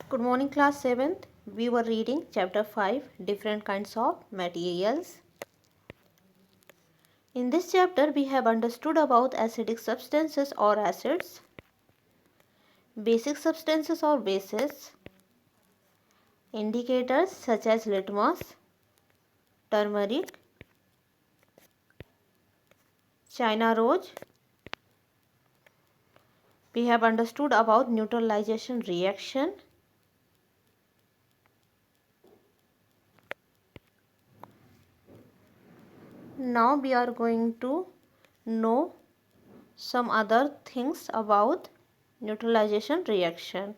Good morning, class 7th. We were reading chapter 5, different kinds of materials. In this chapter, we have understood about acidic substances or acids, basic substances or bases, indicators such as litmus, turmeric, China rose. We have understood about neutralization reaction. Now we are going to know some other things about neutralization reaction.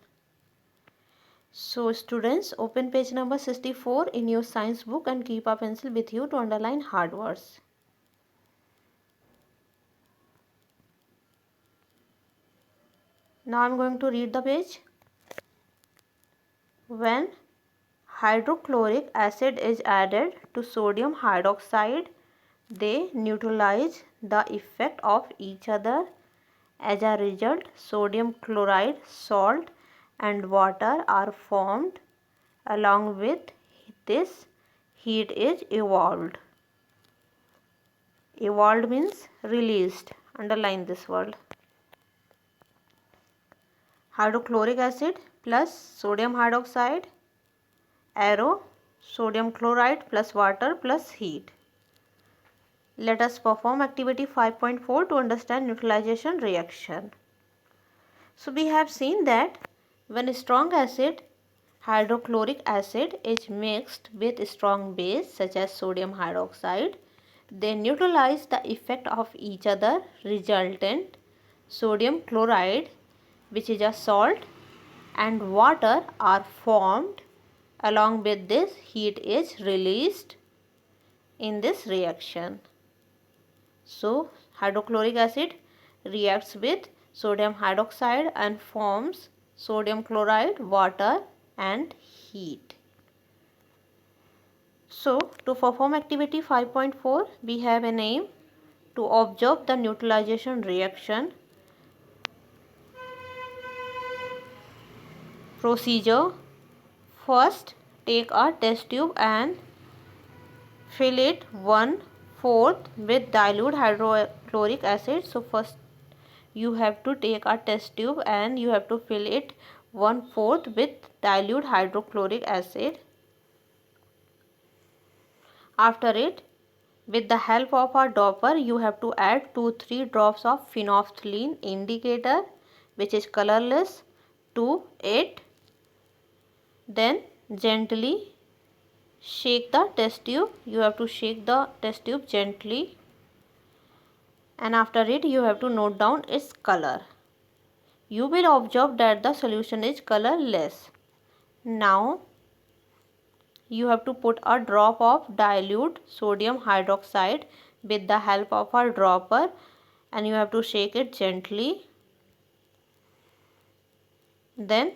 So students, open page number 64 in your science book and keep a pencil with you to underline hard words. Now I am going to read the page. When hydrochloric acid is added to sodium hydroxide, they neutralize the effect of each other. As a result, sodium chloride, salt and water are formed. Along with this, heat is evolved. Evolved means released. Underline this word. Hydrochloric acid plus sodium hydroxide, arrow, sodium chloride plus water plus heat. Let us perform activity 5.4 to understand neutralization reaction. So we have seen that when a strong acid, hydrochloric acid, is mixed with strong base such as sodium hydroxide, they neutralize the effect of each other. Resultant sodium chloride, which is a salt, and water are formed. Along with this, heat is released in this reaction. So hydrochloric acid reacts with sodium hydroxide and forms sodium chloride, water and heat. So to perform activity 5.4, we have a name to observe the neutralization reaction. Procedure: first, take a test tube and fill it 1/4 with dilute hydrochloric acid. So first you have to take a test tube and you have to fill it 1/4 with dilute hydrochloric acid. After it, with the help of a dropper, you have to add 2-3 drops of phenolphthalein indicator, which is colorless, to it. Then gently shake the test tube. You have to shake the test tube gently, and after it you have to note down its color. You will observe that the solution is colorless. Now you have to put a drop of dilute sodium hydroxide with the help of a dropper, and you have to shake it gently. Then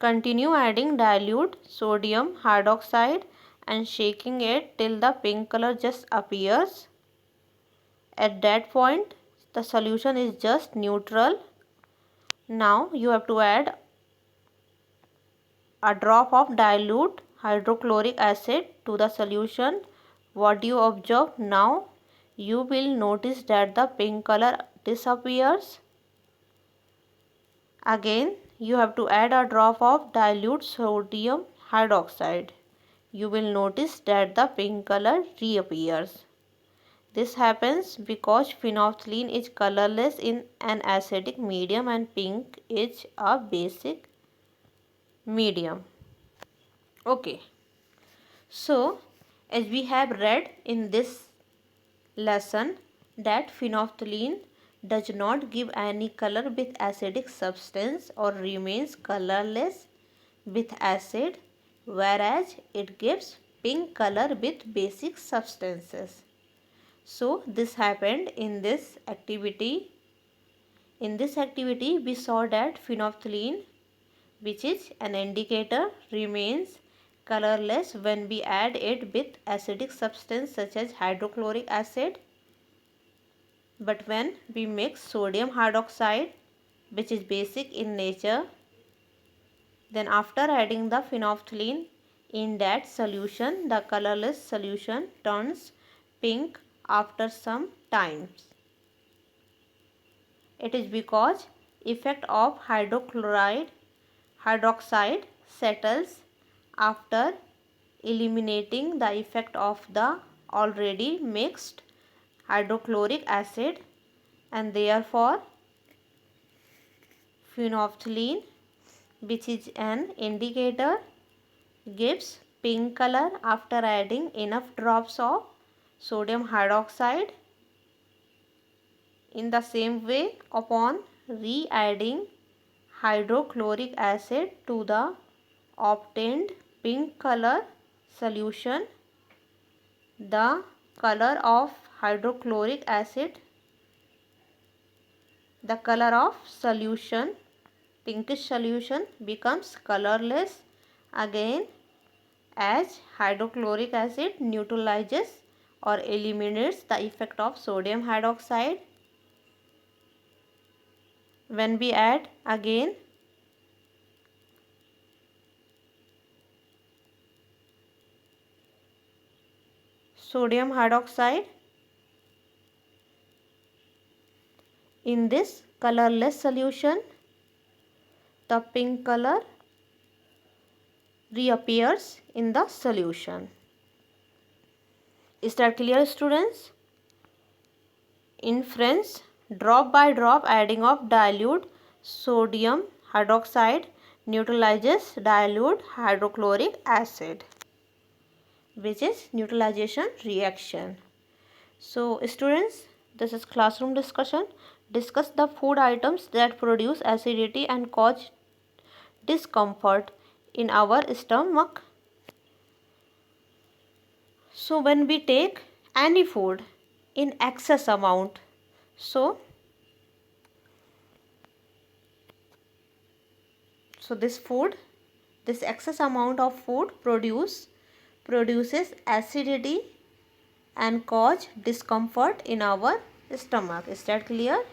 continue adding dilute sodium hydroxide and shaking it till the pink color just appears. At that point, the solution is just neutral. Now you have to add a drop of dilute hydrochloric acid to the solution. What do you observe now? You will notice that the pink color disappears. Again, you have to add a drop of dilute sodium hydroxide. You will notice that the pink color reappears. This happens because phenolphthalein is colorless in an acidic medium and pink is a basic medium. Okay. So, as we have read in this lesson that phenolphthalein does not give any color with acidic substance or remains colorless with acid, whereas it gives pink color with basic substances. So this happened in this activity. In this activity, we saw that phenolphthalein, which is an indicator, remains colorless when we add it with acidic substance such as hydrochloric acid. But when we mix sodium hydroxide which is basic in nature. Then after adding the phenolphthalein in that solution, the colorless solution turns pink after some time. It is because effect of hydroxide settles after eliminating the effect of the already mixed hydrochloric acid, and therefore phenolphthalein, which is an indicator, gives pink color after adding enough drops of sodium hydroxide. In the same way, upon re-adding hydrochloric acid to the obtained pink color solution, the color of hydrochloric acid, the color of solution, pinkish solution, becomes colorless again, as hydrochloric acid neutralizes or eliminates the effect of sodium hydroxide. When we add again sodium hydroxide in this colorless solution, the pink color reappears in the solution. Is that clear, students? In French, drop by drop adding of dilute sodium hydroxide neutralizes dilute hydrochloric acid, which is neutralization reaction. So students, this is classroom discussion. Discuss the food items that produce acidity and cause discomfort in our stomach. So when we take any food in excess amount, so this excess amount of food produces acidity and cause discomfort in our stomach. Is that clear?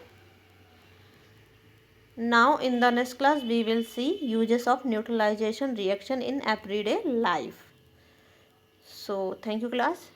Now in the next class we will see uses of neutralization reaction in everyday life. So thank you class.